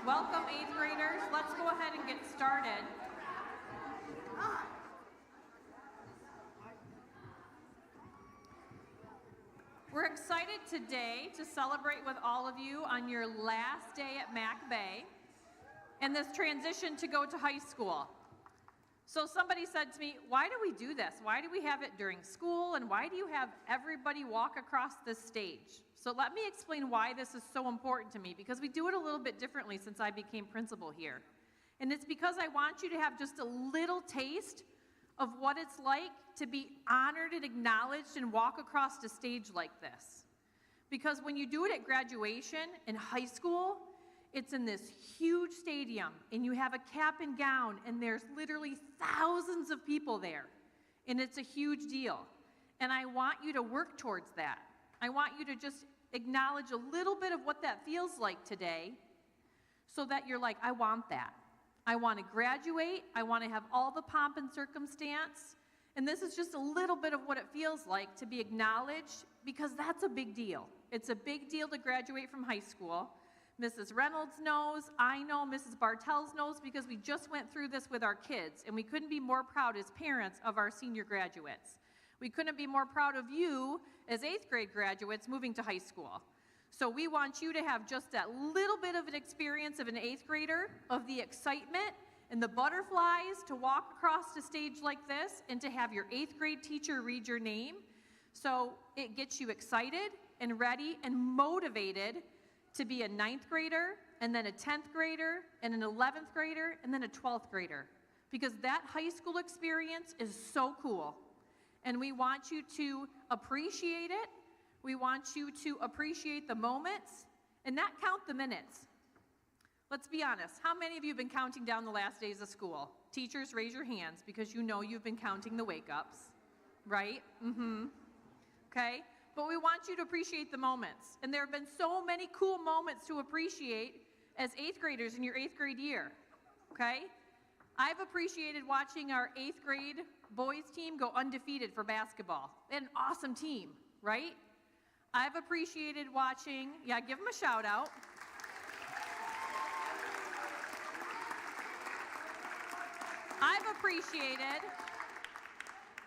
Welcome, 8th graders. Let's go ahead and get started. We're excited today to celebrate with all of you on your last day at Mac Bay and this transition to go to high school. So somebody said to me, why do we do this? Why do we have it during school, and why do you have everybody walk across this stage? So let me explain why this is so important to me, because we do it a little bit differently since I became principal here. And it's because I want you to have just a little taste of what it's like to be honored and acknowledged and walk across a stage like this. Because when you do it at graduation in high school, it's in this huge stadium, and you have a cap and gown, and there's literally thousands of people there, and it's a huge deal. And I want you to work towards that. I want you to just acknowledge a little bit of what that feels like today, so that you're like, I want that. I want to graduate. I want to have all the pomp and circumstance. And this is just a little bit of what it feels like to be acknowledged, because that's a big deal. It's a big deal to graduate from high school. Mrs. Reynolds knows, I know, Mrs. Bartels knows, because we just went through this with our kids, and we couldn't be more proud as parents of our senior graduates. We couldn't be more proud of you as 8th grade graduates moving to high school. So we want you to have just that little bit of an experience of an 8th grader, of the excitement and the butterflies to walk across the stage like this and to have your 8th grade teacher read your name. So it gets you excited and ready and motivated to be a 9th grader, and then a 10th grader, and an 11th grader, and then a 12th grader. Because that high school experience is so cool. And we want you to appreciate it. We want you to appreciate the moments and not count the minutes. Let's be honest. How many of you have been counting down the last days of school? Teachers, raise your hands, because you know you've been counting the wake-ups, right? Okay? But we want you to appreciate the moments. And there have been so many cool moments to appreciate as 8th graders in your 8th grade year, okay? I've appreciated watching our 8th grade boys team go undefeated for basketball. They had an awesome team, right? I've appreciated watching, give them a shout out.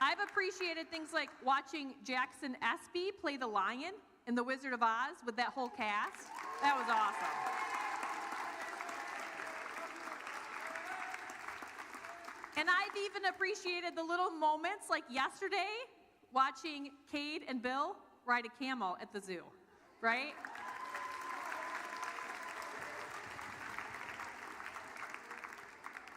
I've appreciated things like watching Jackson Espy play the lion in The Wizard of Oz with that whole cast. That was awesome. And I've even appreciated the little moments like yesterday, watching Cade and Bill ride a camel at the zoo, right?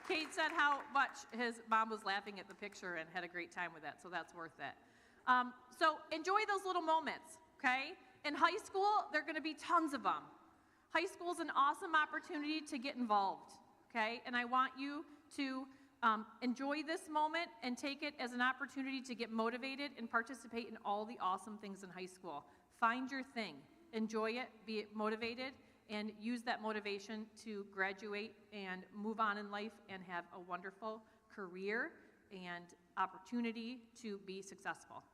Cade said how much his mom was laughing at the picture and had a great time with that, so that's worth it. So enjoy those little moments, okay? In high school, there are going to be tons of them. High school is an awesome opportunity to get involved, okay? And I want you to enjoy this moment and take it as an opportunity to get motivated and participate in all the awesome things in high school. Find your thing. Enjoy it. Be motivated. And use that motivation to graduate and move on in life and have a wonderful career and opportunity to be successful.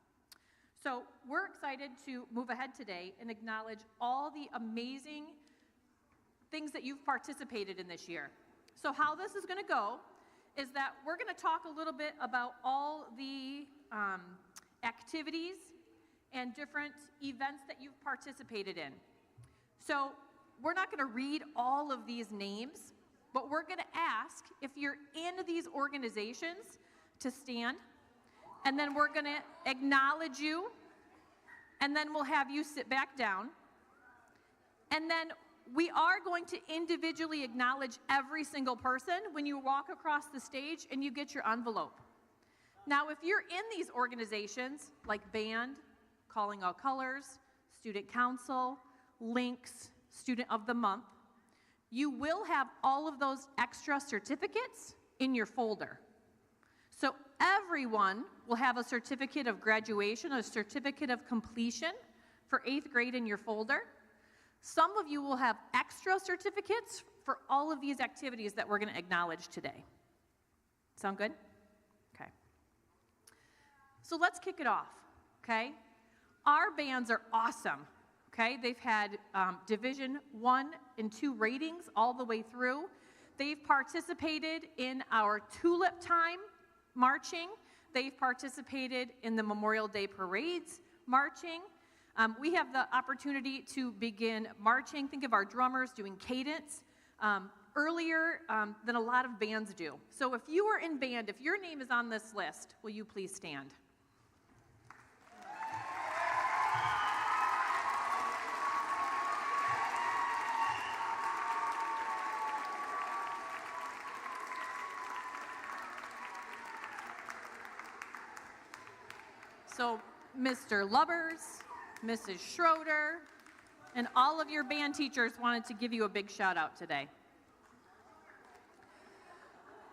So we're excited to move ahead today and acknowledge all the amazing things that you've participated in this year. So how this is going to go is that we're going to talk a little bit about all the activities and different events that you've participated in. So we're not going to read all of these names, but we're going to ask if you're in these organizations to stand, and then we're going to acknowledge you, and then we'll have you sit back down. And then we are going to individually acknowledge every single person when you walk across the stage and you get your envelope. Now, if you're in these organizations like band, Calling All Colors, Student Council, Links, Student of the Month, you will have all of those extra certificates in your folder. So everyone will have a certificate of graduation, a certificate of completion for 8th grade in your folder. Some of you will have extra certificates for all of these activities that we're going to acknowledge today. Sound good? Okay. So let's kick it off, okay? Our bands are awesome. Okay, they've had Division 1 and 2 ratings all the way through. They've participated in our Tulip Time marching. They've participated in the Memorial Day parades marching. We have the opportunity to begin marching. Think of our drummers doing cadence earlier than a lot of bands do. So if you are in band, if your name is on this list, will you please stand? So Mr. Lubbers, Mrs. Schroeder, and all of your band teachers wanted to give you a big shout out today.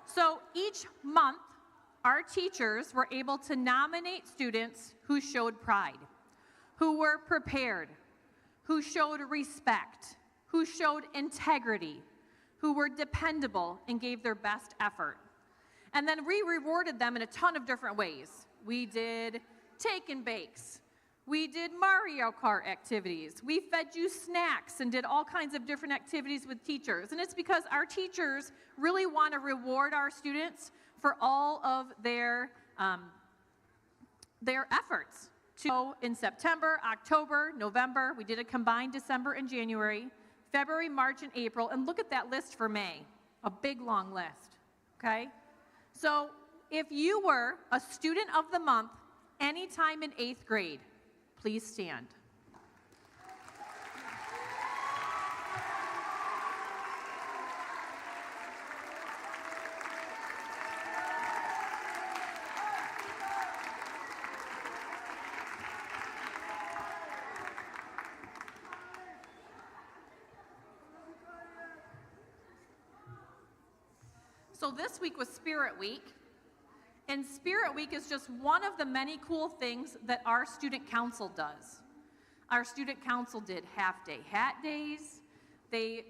So each month, our teachers were able to nominate students who showed pride, who were prepared, who showed respect, who showed integrity, who were dependable and gave their best effort. And then we rewarded them in a ton of different ways. We did take and bakes. We did Mario Kart activities. We fed you snacks and did all kinds of different activities with teachers. And it's because our teachers really want to reward our students for all of their efforts. So in September, October, November, we did a combined December and January, February, March, and April. And look at that list for May, a big, long list, okay? So if you were a student of the month anytime in 8th grade, please stand. So this week was Spirit Week. And Spirit Week is just one of the many cool things that our student council does. Our student council did half-day hat days. They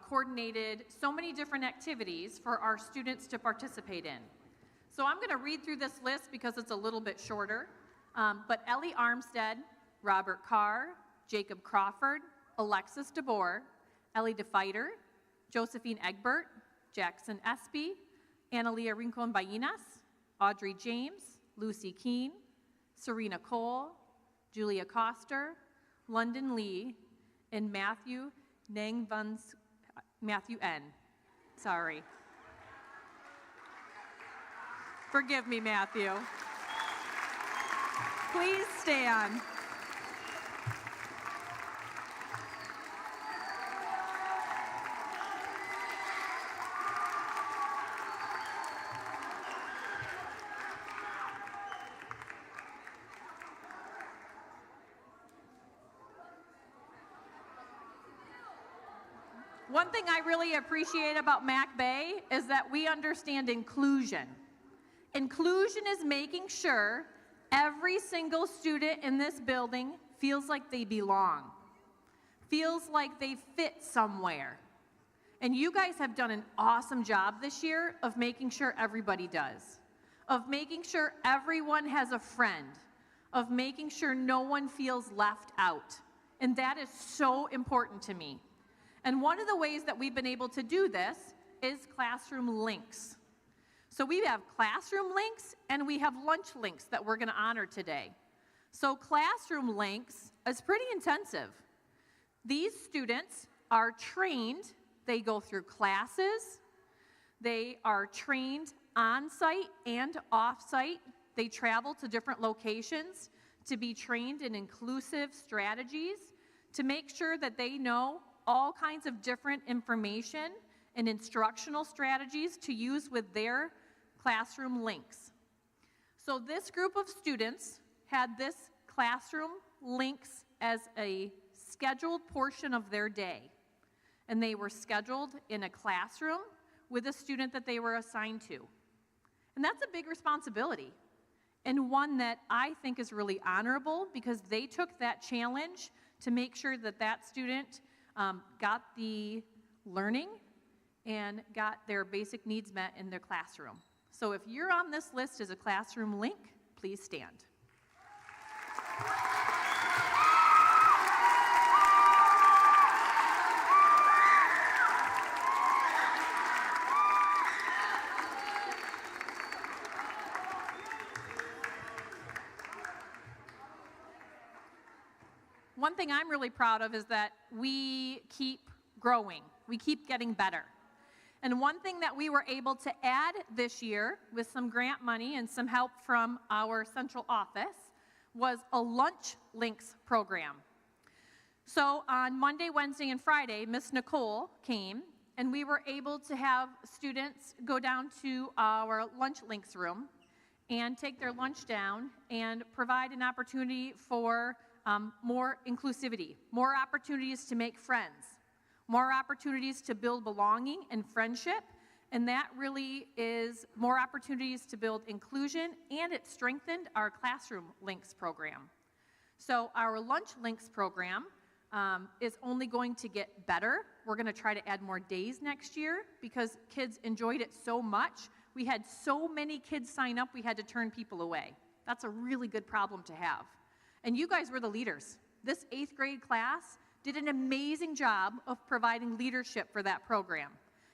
coordinated so many different activities for our students to participate in. So I'm going to read through this list because it's a little bit shorter. But Ellie Armstead, Robert Carr, Jacob Crawford, Alexis DeBoer, Ellie DeFighter, Josephine Egbert, Jackson Espy, Analia Rincon-Ballinas, Audrey James, Lucy Keene, Serena Cole, Julia Coster, London Lee, and Matthew N. Sorry. Forgive me, Matthew. Please stand. One thing I really appreciate about Mac Bay is that we understand inclusion. Inclusion is making sure every single student in this building feels like they belong, feels like they fit somewhere. And you guys have done an awesome job this year of making sure everybody does, of making sure everyone has a friend, of making sure no one feels left out. And that is so important to me. And one of the ways that we've been able to do this is classroom links. So we have classroom links and we have lunch links that we're going to honor today. So classroom links is pretty intensive. These students are trained, they go through classes, they are trained on-site and off-site. They travel to different locations to be trained in inclusive strategies to make sure that they know all kinds of different information and instructional strategies to use with their classroom links. So this group of students had this classroom links as a scheduled portion of their day. And they were scheduled in a classroom with a student that they were assigned to. And that's a big responsibility, and one that I think is really honorable because they took that challenge to make sure that that student got the learning and got their basic needs met in their classroom. So if you're on this list as a classroom link, please stand. one thing I'm really proud of is that we keep growing. We keep getting better. And one thing that we were able to add this year with some grant money and some help from our central office was a lunch links program. So on Monday, Wednesday, and Friday, Miss Nicole came, and we were able to have students go down to our lunch links room and take their lunch down and provide an opportunity for more inclusivity, more opportunities to make friends, more opportunities to build belonging and friendship, and that really is more opportunities to build inclusion, and it strengthened our Classroom Links program. So our Lunch Links program is only going to get better. We're going to try to add more days next year because kids enjoyed it so much. We had so many kids sign up, we had to turn people away. That's a really good problem to have. And you guys were the leaders. This 8th grade class did an amazing job of providing leadership for that program.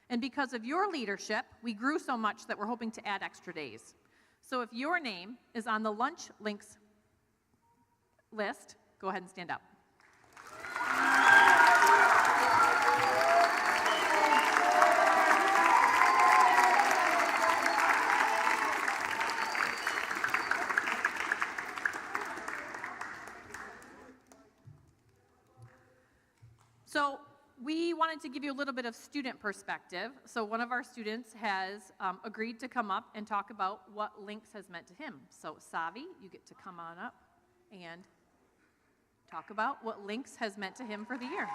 And because of your leadership, we grew so much that we're hoping to add extra days. So if your name is on the Lunch Links list, go ahead and stand up. So we wanted to give you a little bit of student perspective. So one of our students has agreed to come up and talk about what Links has meant to him. So Savi, you get to come on up and talk about what Links has meant to him for the year.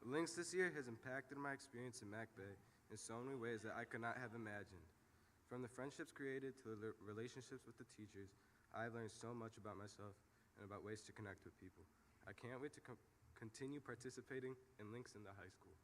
Links this year has impacted my experience in Mac Bay in so many ways that I could not have imagined. From the friendships created to the relationships with the teachers, I've learned so much about myself and about ways to connect with people. I can't wait to continue participating in Links in the high school.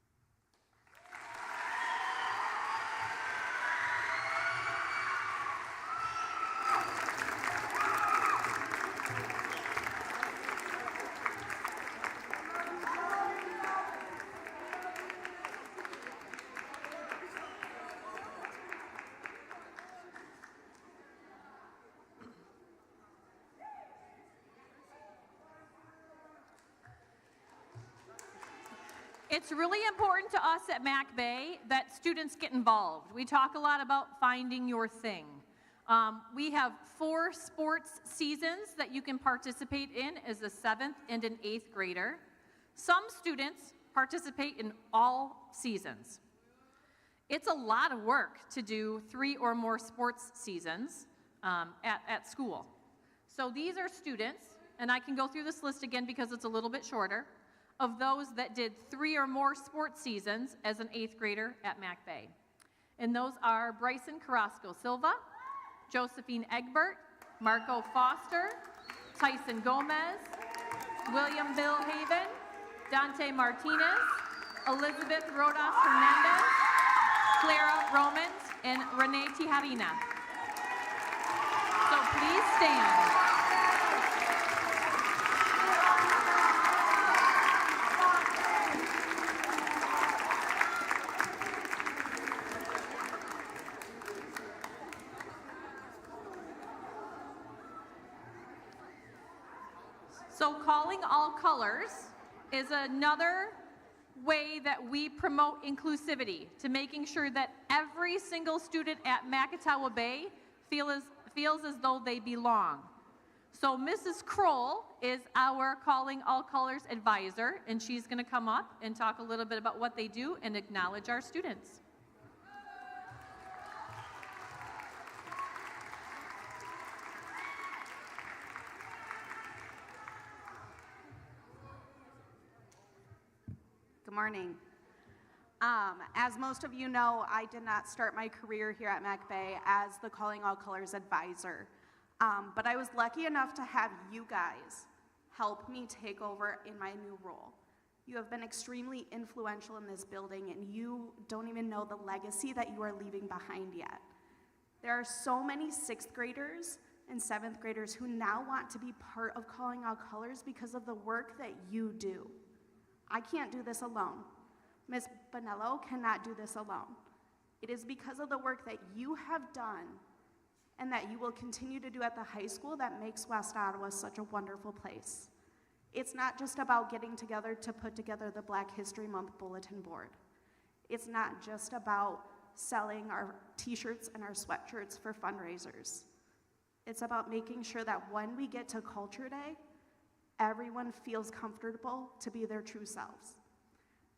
It's really important to us at Mac Bay that students get involved. We talk a lot about finding your thing. We have 4 sports seasons that you can participate in as a 7th and an 8th grader. Some students participate in all seasons. It's a lot of work to do 3 or more sports seasons at school. So these are students, and I can go through this list again because it's a little bit shorter, of those that did 3 or more sports seasons as an 8th grader at Mac Bay. And those are Bryson Carrasco Silva, Josephine Egbert, Marco Foster, Tyson Gomez, William Bill Haven, Dante Martinez, Elizabeth Rodas Hernandez, Clara Romans, and Renee Tijarina. So please stand. So calling all colors is another way that we promote inclusivity, to making sure that every single student at Macatawa Bay feels as though they belong. So Mrs. Kroll is our Calling All Colors advisor, and she's going to come up and talk a little bit about what they do and acknowledge our students. Good morning. As most of you know, I did not start my career here at Mac Bay as the Calling All Colors advisor, but I was lucky enough to have you guys help me take over in my new role. You have been extremely influential in this building, and you don't even know the legacy that you are leaving behind yet. There are so many 6th graders and 7th graders who now want to be part of Calling All Colors because of the work that you do. I can't do this alone. Ms. Bonello cannot do this alone. It is because of the work that you have done and that you will continue to do at the high school that makes West Ottawa such a wonderful place. It's not just about getting together to put together the Black History Month bulletin board. It's not just about selling our t-shirts and our sweatshirts for fundraisers. It's about making sure that when we get to Culture Day, everyone feels comfortable to be their true selves.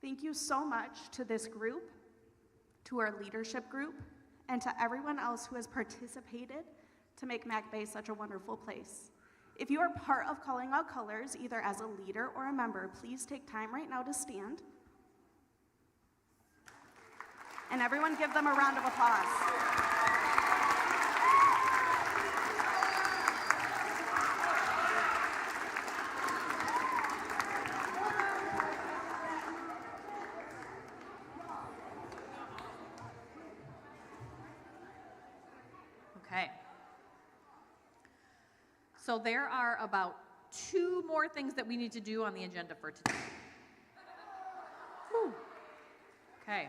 Thank you so much to this group, to our leadership group, and to everyone else who has participated to make Mac Bay such a wonderful place. If you are part of Calling All Colors, either as a leader or a member, please take time right now to stand. And everyone give them a round of applause. Okay. So there are about 2 more things that we need to do on the agenda for today. Whew. Okay.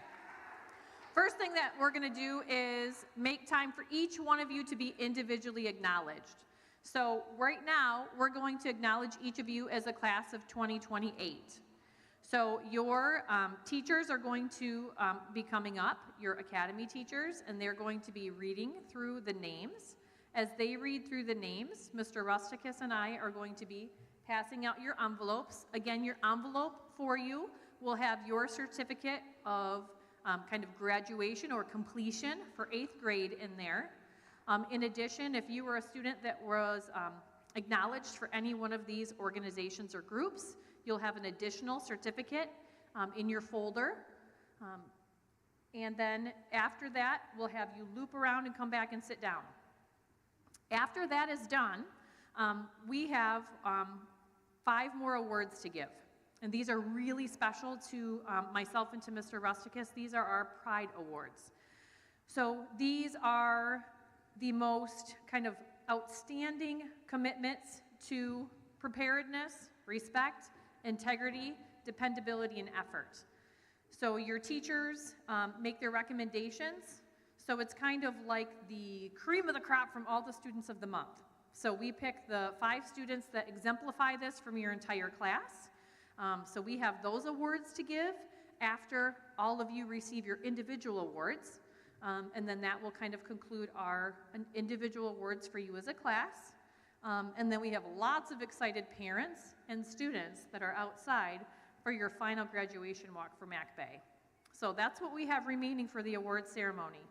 First thing that we're going to do is make time for each one of you to be individually acknowledged. So right now, we're going to acknowledge each of you as a class of 2028. So your teachers are going to be coming up, your academy teachers, and they're going to be reading through the names. As they read through the names, Mr. Rusticus and I are going to be passing out your envelopes. Again, your envelope for you will have your certificate of kind of graduation or completion for 8th grade in there. In addition, if you were a student that was acknowledged for any one of these organizations or groups, you'll have an additional certificate in your folder. And then after that, we'll have you loop around and come back and sit down. After that is done, we have 5 more awards to give. And these are really special to myself and to Mr. Rusticus. These are our Pride Awards. So these are the most kind of outstanding commitments to preparedness, respect, integrity, dependability, and effort. So your teachers make their recommendations. So it's kind of like the cream of the crop from all the students of the month. So we pick the 5 students that exemplify this from your entire class. So we have those awards to give after all of you receive your individual awards. And then that will kind of conclude our individual awards for you as a class. And then we have lots of excited parents and students that are outside for your final graduation walk for Mac Bay. So that's what we have remaining for the award ceremony.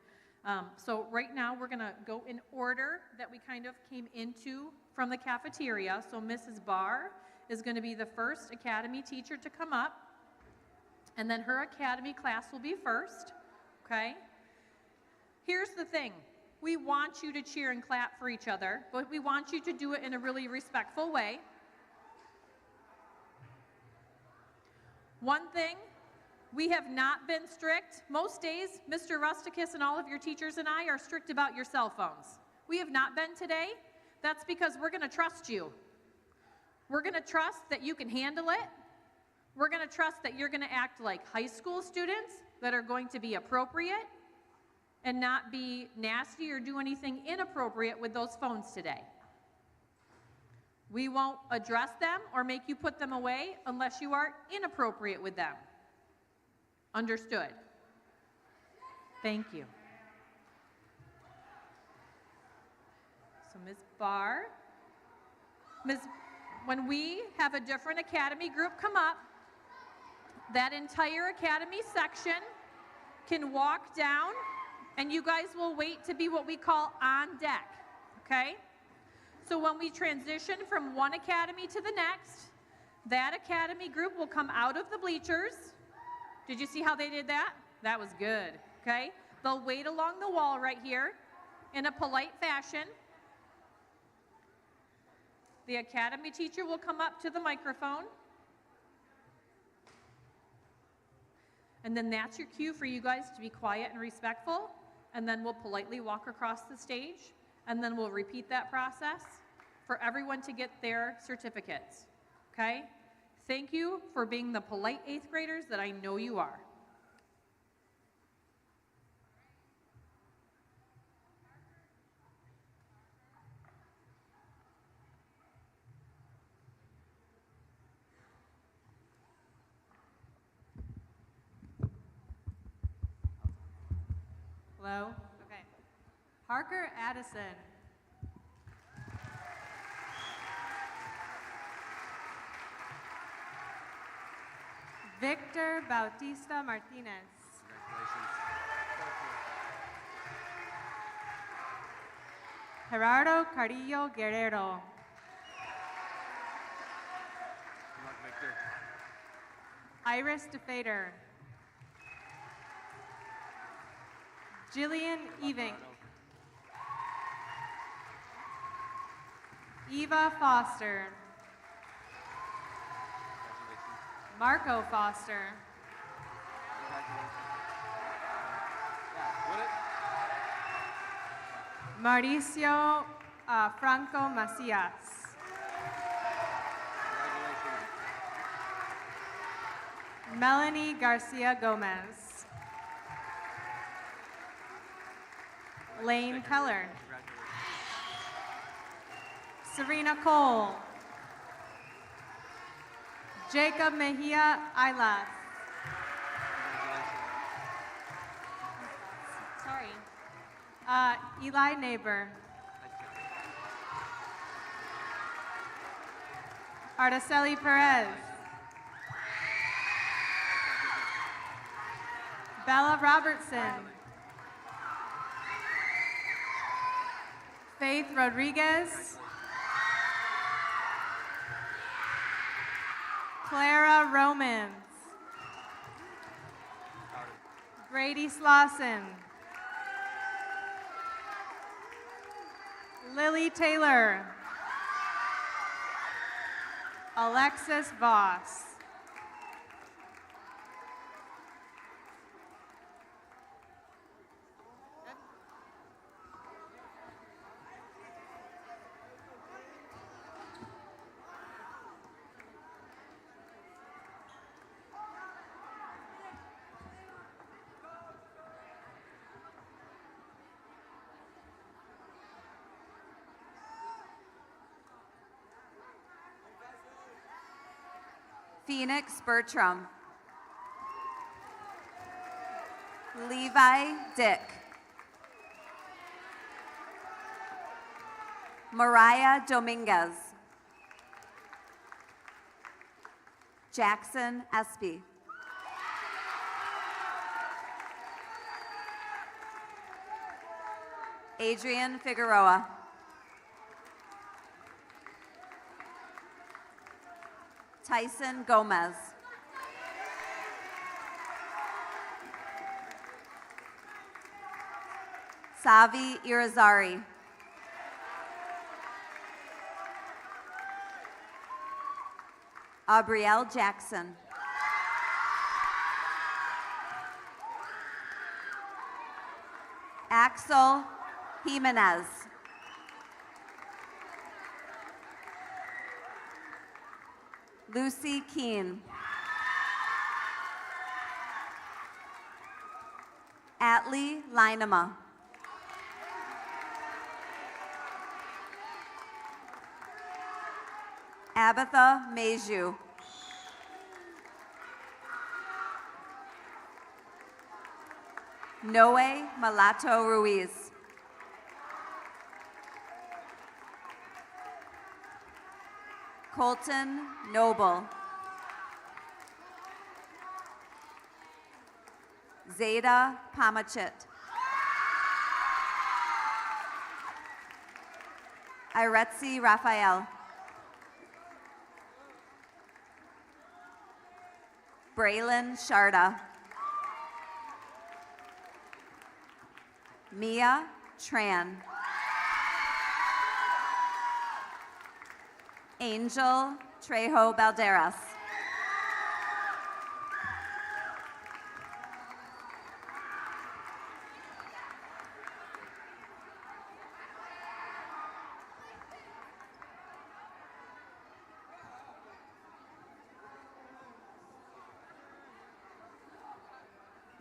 So right now we're gonna go in order that we kind of came into from the cafeteria. So Mrs. Barr is gonna be the first academy teacher to come up, and then her academy class will be first, okay? Here's the thing. We want you to cheer and clap for each other, but we want you to do it in a really respectful way. One thing, we have not been strict. Most days, Mr. Rusticus and all of your teachers and I are strict about your cell phones. We have not been today. That's because we're gonna trust you. We're gonna trust that you can handle it. We're gonna trust that you're gonna act like high school students that are going to be appropriate and not be nasty or do anything inappropriate with those phones today. We won't address them or make you put them away unless you are inappropriate with them. Understood? Thank you. So Ms. Barr, when we have a different academy group come up, that entire academy section can walk down, and you guys will wait to be what we call on deck, okay? So when we transition from one academy to the next, that academy group will come out of the bleachers. Did you see how they did that? That was good, okay? They'll wait along the wall right here in a polite fashion. The academy teacher will come up to the microphone. And then that's your cue for you guys to be quiet and respectful. And then we'll politely walk across the stage. and then we'll repeat that process for everyone to get their certificates, okay? Thank you for being the polite 8th graders that I know you are. Hello? Okay. Parker Addison. Victor Bautista Martinez. Gerardo Carrillo Guerrero. Iris DeFader. Jillian Eving. Eva Foster. Marco Foster. Mauricio Franco Macias. Melanie Garcia Gomez. Lane Keller. Serena Cole. Jacob Mejia Ailas. Sorry. Eli Neighbor. Araceli Perez. Bella Robertson. Faith Rodriguez. Clara Romans. Grady Slauson. Lily Taylor. Alexis Voss. Phoenix Bertram. Levi Dick. Mariah Dominguez. Jackson Espy. Adrian Figueroa. Tyson Gomez. Savi Irizarry. Abrielle Jackson. Axel Jimenez. Lucy Keene. Atlee Linema. Abatha Meju. Noe Malato Ruiz. Colton Noble. Zeta Pamachit. Iretzi Raphael. Braylon Sharda. Mia Tran. Angel Trejo Balderas.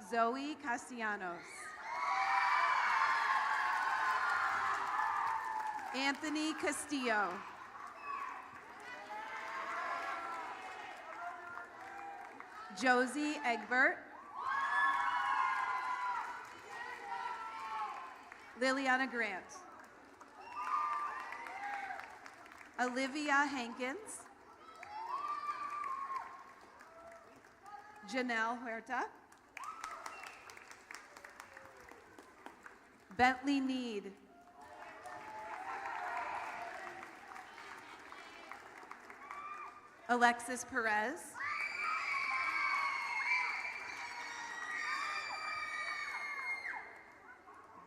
Zoe Castellanos. Anthony Castillo. Josie Egbert. Liliana Grant. Olivia Hankins. Janelle Huerta. Bentley Need. Alexis Perez.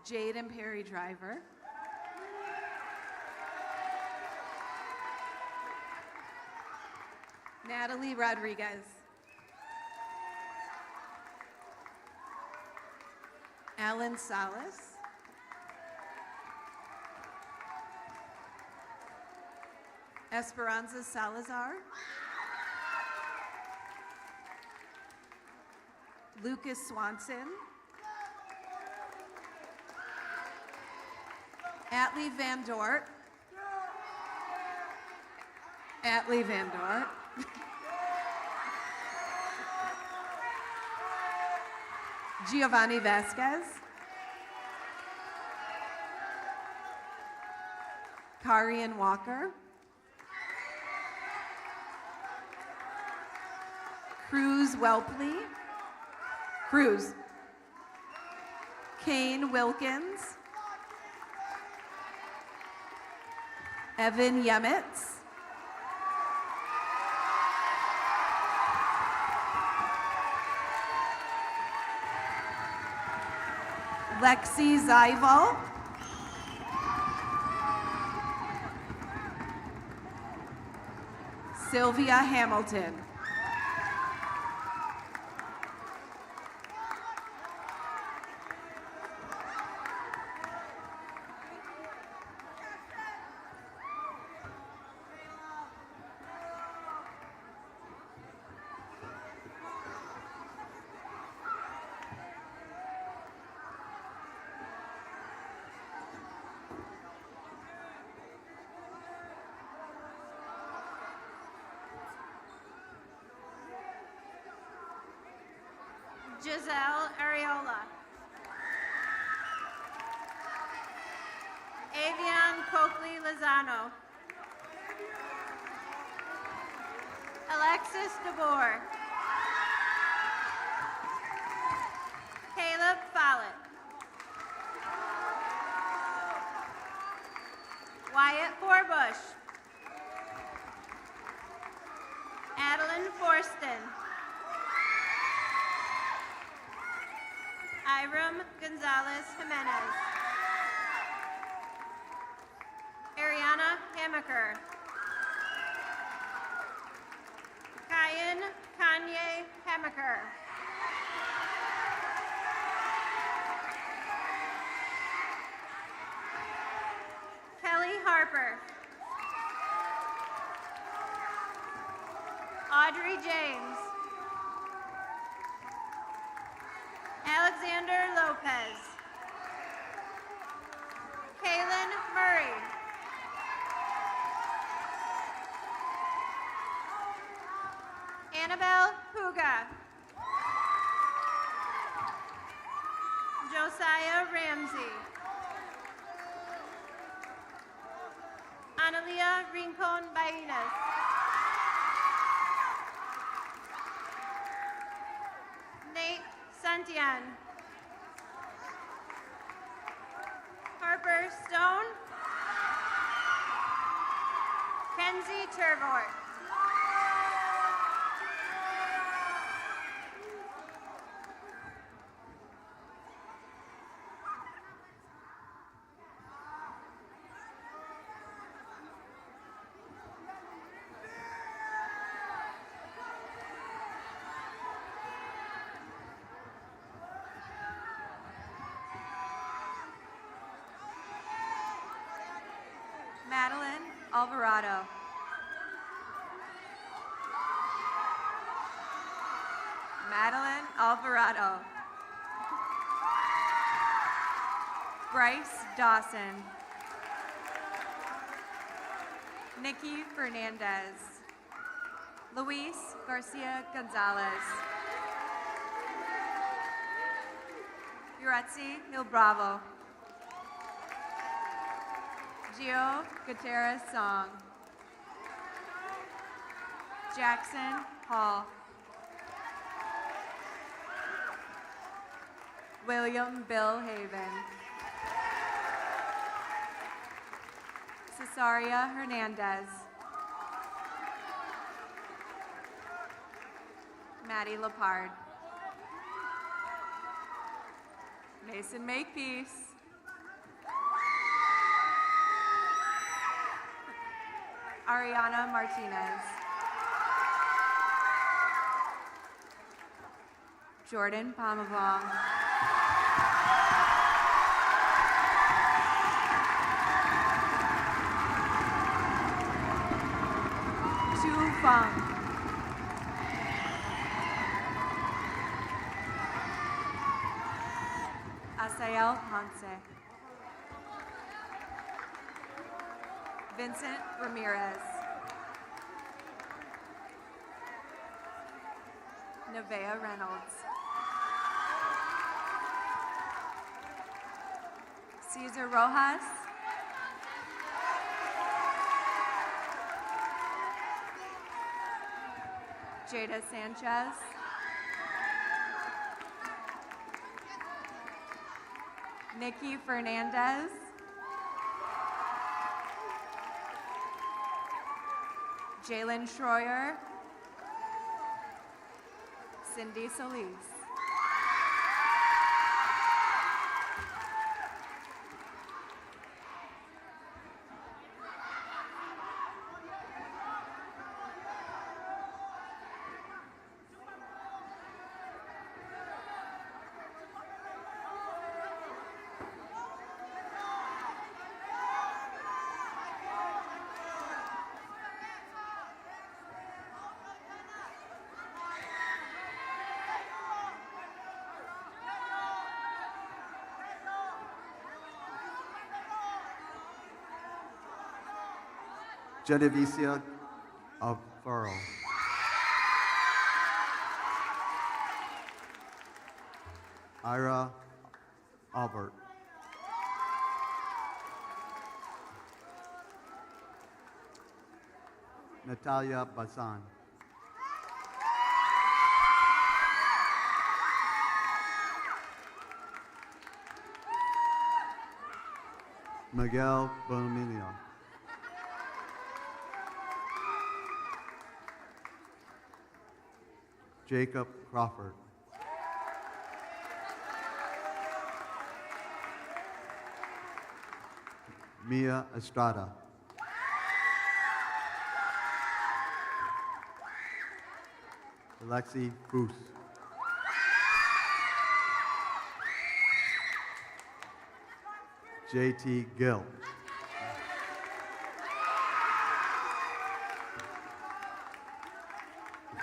Jaden Perry Driver. Natalie Rodriguez. Alan Salas. Esperanza Salazar. Lucas Swanson. Atlee Van Dort. Atlee Van Dort. Giovanni Vasquez. Karian Walker. Cruz Welpley. Cruz. Kane Wilkins. Evan Yemitz. Lexi Zival. Sylvia Hamilton. Giselle Areola. Avian Coakley Lozano. Alexis DeBoer. Caleb Follett. Wyatt Forbush. Adeline Forston. Iram Gonzalez Jimenez. Ariana Hamaker. Kyan Kanye Hamaker. Kelly Harper. Audrey James. Alexander Lopez. Kaylin Murray. Annabelle Puga. Josiah Ramsey. Analia Rincon Bainas. Nate Santian. Harper Stone. Kenzie Turvort. Madeline Alvarado. Madeline Alvarado. Bryce Dawson. Nikki Fernandez. Luis Garcia Gonzalez. Yuratsi Mil Bravo. Gio Gutierrez Song. Jackson Hall. William Bill Haven. Cesaria Hernandez. Maddie Lepard. Mason Makepeace. Ariana Martinez. Jordan Palmavong. Tu Feng. Asael Ponce. Vincent Ramirez. Nevaeh Reynolds. Cesar Rojas. Jada Sanchez. Nikki Fernandez. Jalen Schroyer. Cindy Solis. Genevicia Alfaro. Ira Albert. Natalia Bazan. Miguel Bonilla. Jacob Crawford. Mia Estrada. Alexi Bruce. JT Gill.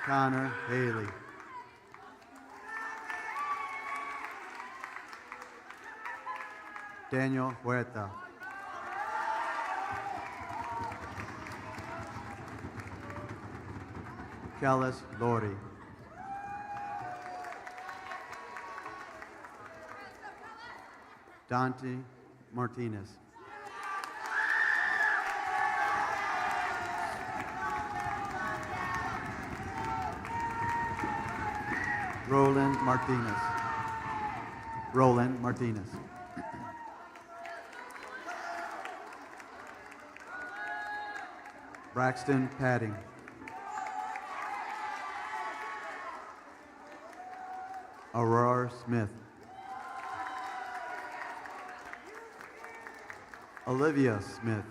Connor Haley. Daniel Huerta. Kellis Lordy. Dante Martinez. Roland Martinez. Roland Martinez. Braxton Padding. Aurora Smith. Olivia Smith.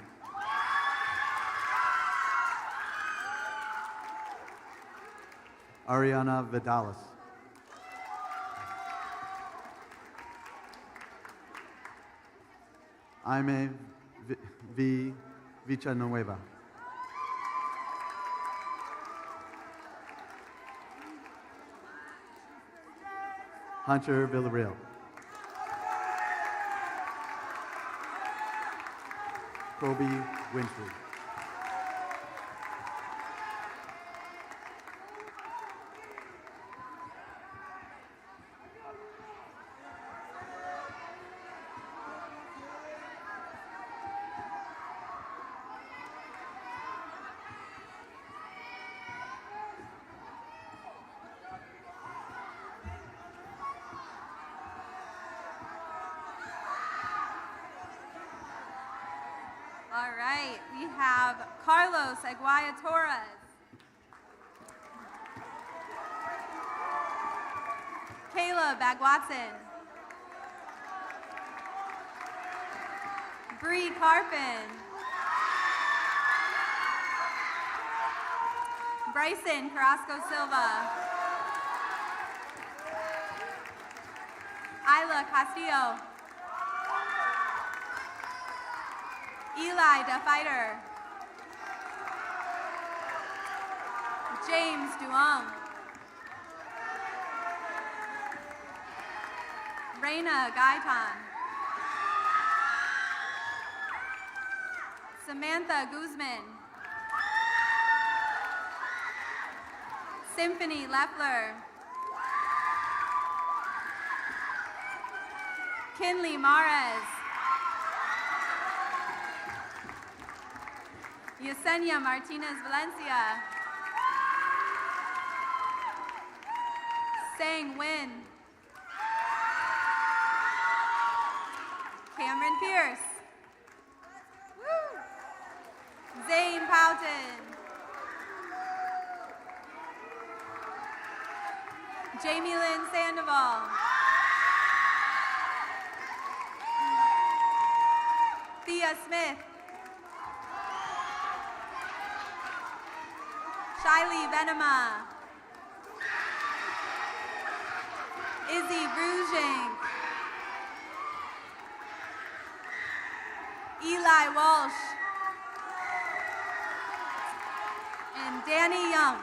Ariana Vidalis. Jaime Villanueva. Hunter Villarreal. Kobe Winfrey. All right, we have Carlos Aguaya Torres. Caleb Bagwatson. Bree Carpin. Bryson Carrasco Silva. Isla Castillo. Eli DeFighter. James Duong. Reina Gaitan. Samantha Guzman. Symphony Leffler. Kinley Mares. Yesenia Martinez Valencia. Sang Win. Cameron Pierce. Woo. Zane Poughton. Jamie Lynn Sandoval. Thea Smith. Shiley Venema. Izzy Brugink. Eli Walsh. And Danny Young.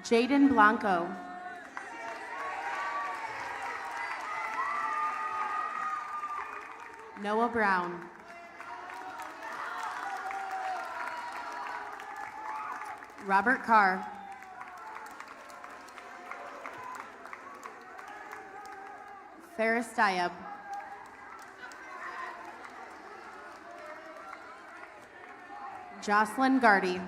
Jaden Blanco. Noah Brown. Robert Carr. Ferris Diab. Jocelyn Gardy.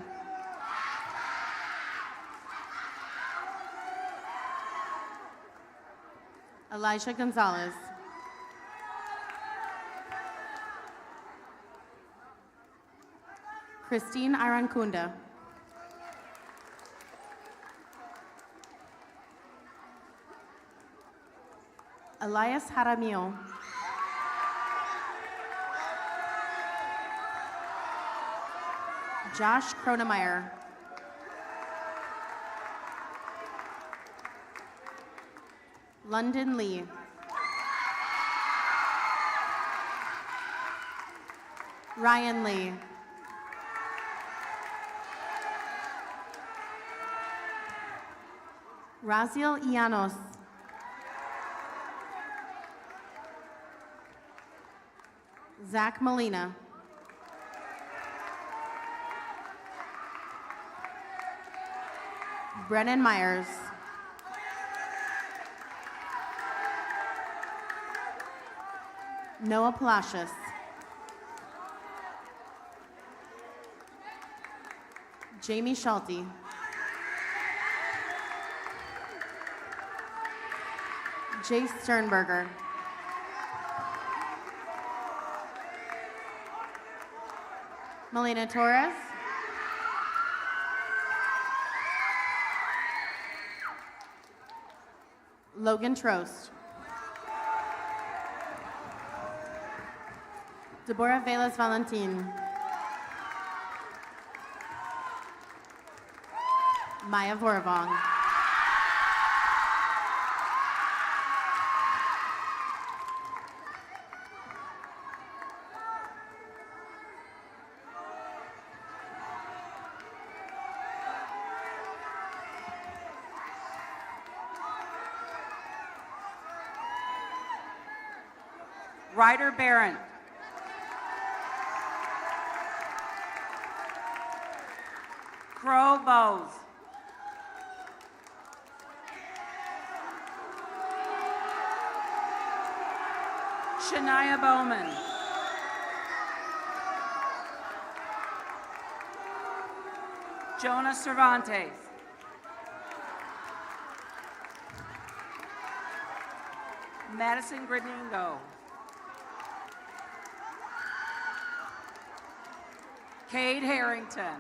Elijah Gonzalez. Christine Arancunda. Elias Jaramillo. Josh Kronemeyer. London Lee. Ryan Lee. Raziel Llanos. Zach Molina. Brennan Myers. Noah Palacios. Jamie Schulte. Jace Sternberger. Melina Torres. Logan Trost. Deborah Velas Valentin. Maya Vorvong. Ryder Barron. Crow Bowes. Shania Bowman. Jonah Cervantes. Madison Gradingo. Cade Harrington.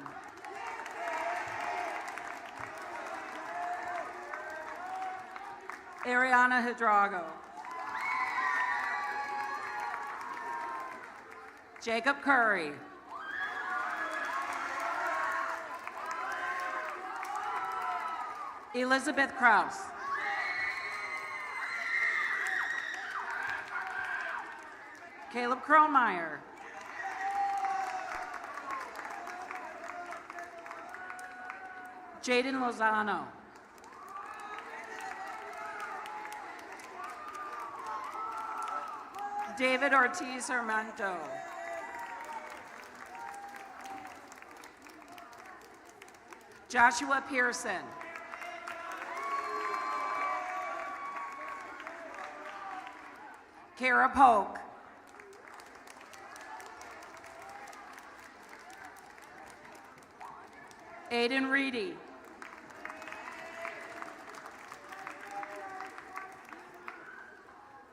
Ariana Hidrago. Jacob Curry. Elizabeth Kraus. Caleb Kronmeyer. Jaden Lozano. David Ortiz Armento. Joshua Pearson. Kara Polk. Aiden Reedy.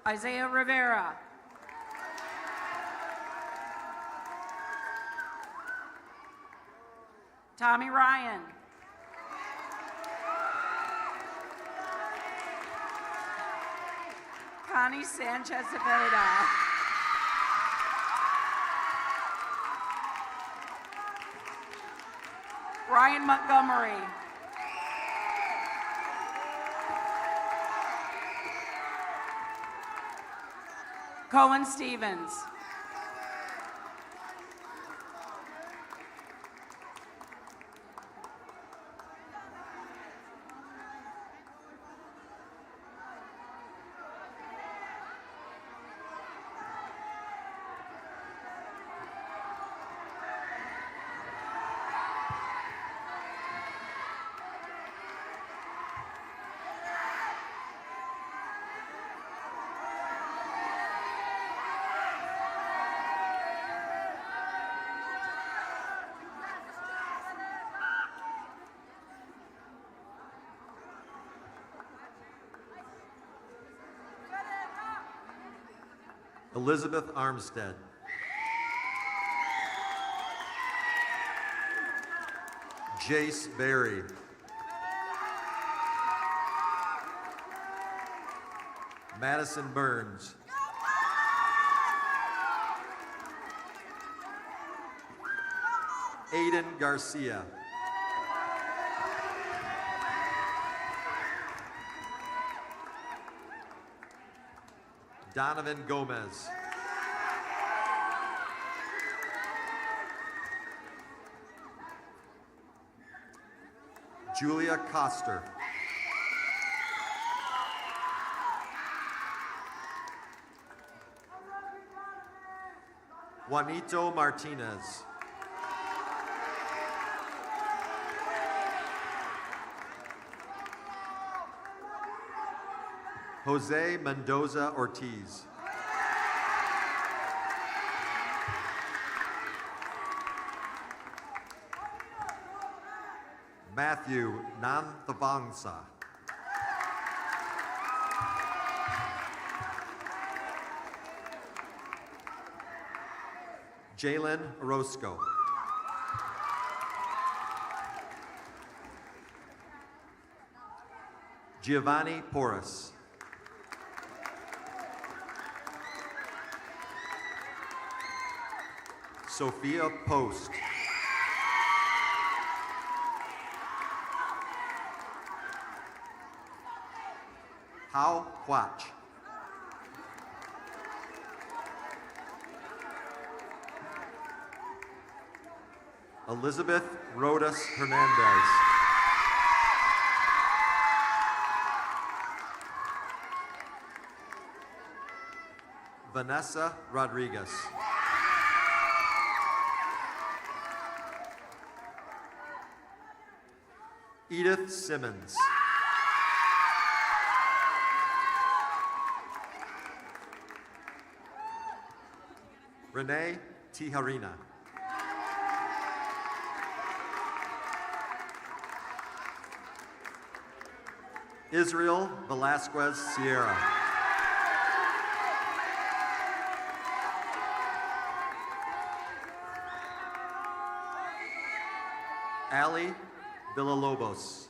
Isaiah Rivera. Tommy Ryan. Connie Sanchez Cepeda. Brian Montgomery. Cohen Stevens. Elizabeth Armstead. Jace Berry. Madison Burns. Aiden Garcia. Donovan Gomez. Julia Coster. Juanito Martinez. Jose Mendoza Ortiz. Matthew Nanthavangsa. Jalen Orozco. Giovanni Porras. Sophia Post. Hao Huach. Elizabeth Rodas Hernandez. Vanessa Rodriguez. Edith Simmons. Renee Tijarina. Israel Velasquez Sierra. Ali Villalobos.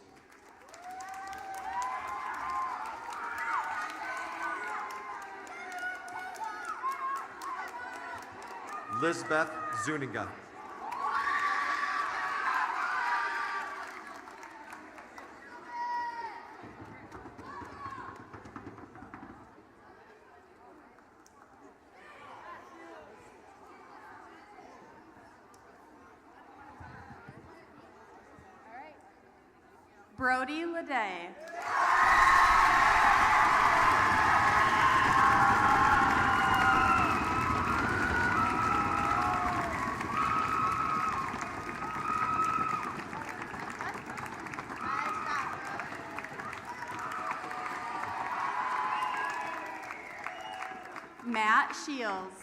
Lisbeth Zuniga. Brody Leday. Matt Shields.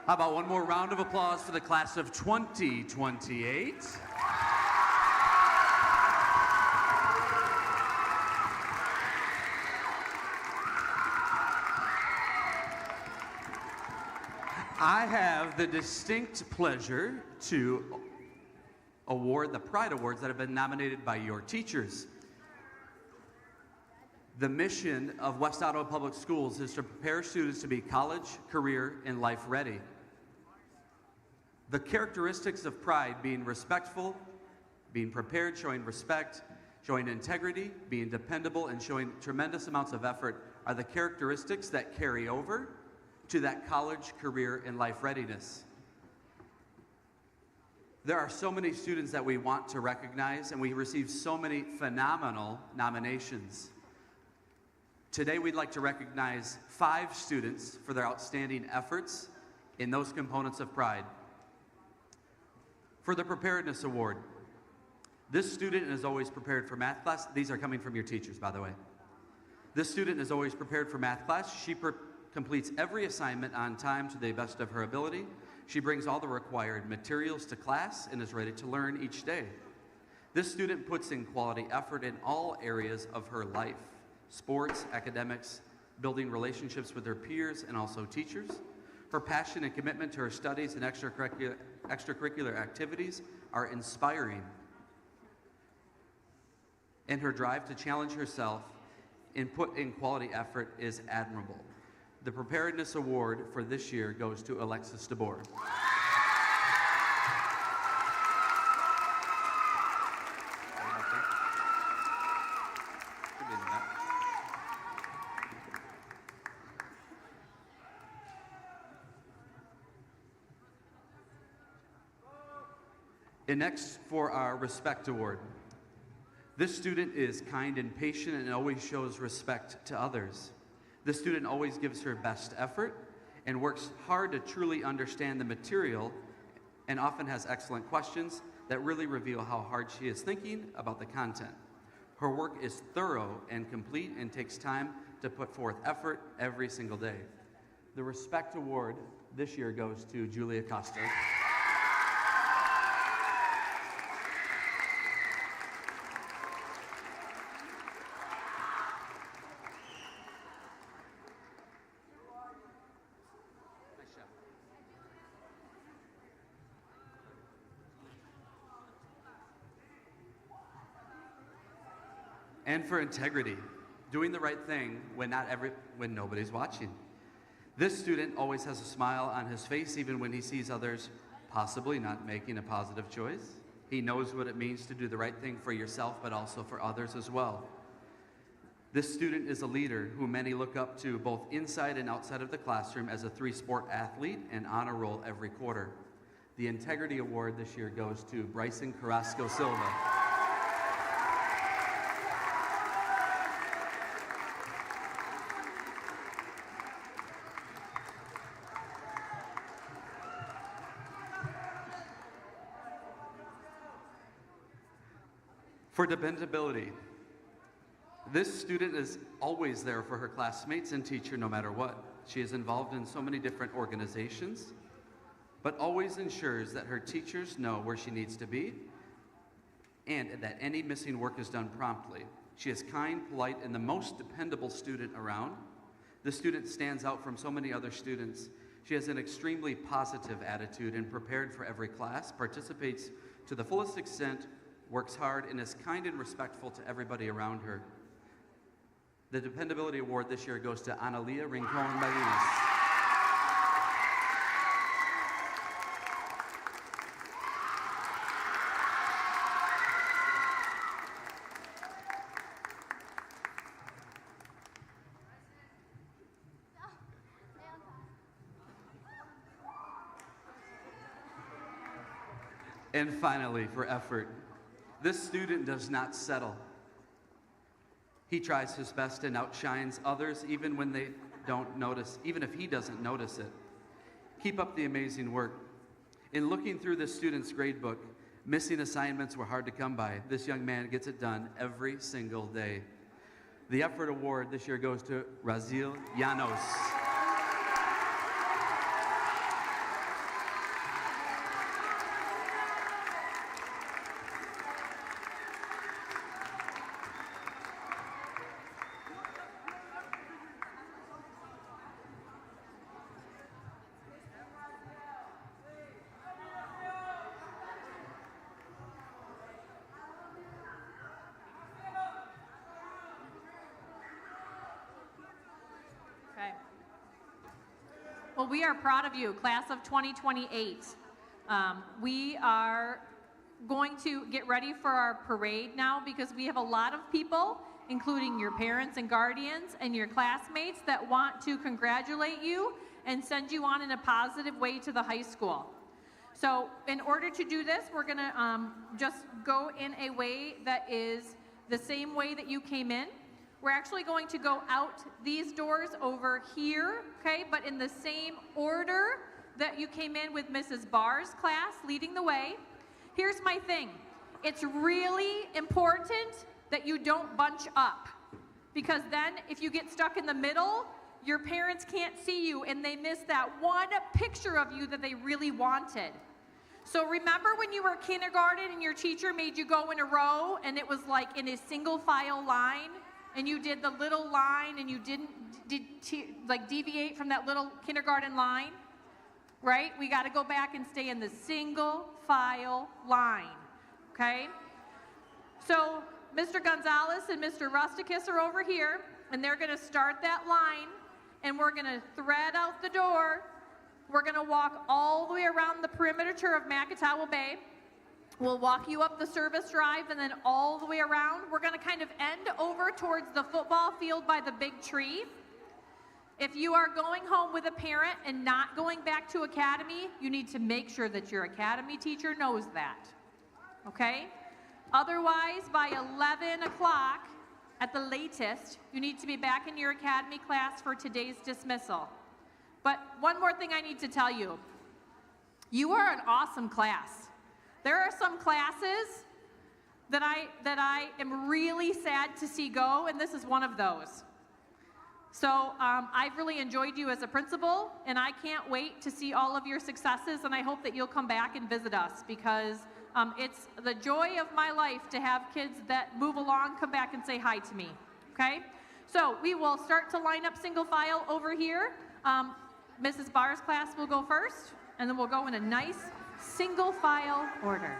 How about one more round of applause for the class of 2028? I have the distinct pleasure to award the Pride Awards that have been nominated by your teachers. The mission of West Ottawa Public Schools is to prepare students to be college, career, and life ready. The characteristics of pride being respectful, being prepared, showing respect, showing integrity, being dependable, and showing tremendous amounts of effort are the characteristics that carry over to that college, career, and life readiness. There are so many students that we want to recognize, and we receive so many phenomenal nominations. Today, we'd like to recognize 5 students for their outstanding efforts in those components of pride. For the Preparedness Award, this student is always prepared for math class. These are coming from your teachers, by the way. This student is always prepared for math class. She completes every assignment on time to the best of her ability. She brings all the required materials to class and is ready to learn each day. This student puts in quality effort in all areas of her life: sports, academics, building relationships with her peers and also teachers. Her passion and commitment to her studies and extracurricular activities are inspiring. And her drive to challenge herself and put in quality effort is admirable. The Preparedness Award for this year goes to Alexis DeBoer. And next, for our Respect Award. This student is kind and patient and always shows respect to others. This student always gives her best effort and works hard to truly understand the material and often has excellent questions that really reveal how hard she is thinking about the content. Her work is thorough and complete and takes time to put forth effort every single day. The Respect Award this year goes to Julia Costa. And for integrity, doing the right thing when nobody's watching. This student always has a smile on his face even when he sees others possibly not making a positive choice. He knows what it means to do the right thing for yourself, but also for others as well. This student is a leader who many look up to both inside and outside of the classroom as a three-sport athlete and honor roll every quarter. The Integrity Award this year goes to Bryson Carrasco Silva. For dependability, this student is always there for her classmates and teacher no matter what. She is involved in so many different organizations, but always ensures that her teachers know where she needs to be and that any missing work is done promptly. She is kind, polite, and the most dependable student around. The student stands out from so many other students. She has an extremely positive attitude and prepared for every class, participates to the fullest extent, works hard, and is kind and respectful to everybody around her. The Dependability Award this year goes to Analia Rincon Balinas. And finally, for effort, this student does not settle. He tries his best and outshines others even when they don't notice, even if he doesn't notice it. Keep up the amazing work. In looking through this student's grade book, missing assignments were hard to come by. This young man gets it done every single day. The Effort Award this year goes to Razil Llanos. Okay. Well, we are proud of you, class of 2028. We are going to get ready for our parade now because we have a lot of people, including your parents and guardians and your classmates, that want to congratulate you and send you on in a positive way to the high school. So in order to do this, we're going to just go in a way that is the same way that you came in. We're actually going to go out these doors over here, okay, but in the same order that you came in with Mrs. Barr's class leading the way. Here's my thing. It's really important that you don't bunch up, because then if you get stuck in the middle, your parents can't see you and they miss that one picture of you that they really wanted. So remember when you were kindergarten and your teacher made you go in a row and it was like in a single file line? And you did the little line and you didn't deviate from that little kindergarten line, right? We got to go back and stay in the single file line, okay? So Mr. Gonzalez and Mr. Rusticus are over here, and they're going to start that line, and we're going to thread out the door. We're going to walk all the way around the perimeter of Macatawa Bay. We'll walk you up the service drive and then all the way around. We're going to kind of end over towards the football field by the big tree. If you are going home with a parent and not going back to academy, you need to make sure that your academy teacher knows that, okay? Otherwise, by 11 o'clock at the latest, you need to be back in your academy class for today's dismissal. But one more thing I need to tell you. You are an awesome class. There are some classes that I am really sad to see go, and this is one of those. So I've really enjoyed you as a principal, and I can't wait to see all of your successes, and I hope that you'll come back and visit us, because it's the joy of my life to have kids that move along come back and say hi to me, okay? So we will start to line up single file over here. Mrs. Barr's class will go first, and then we'll go in a nice single file order.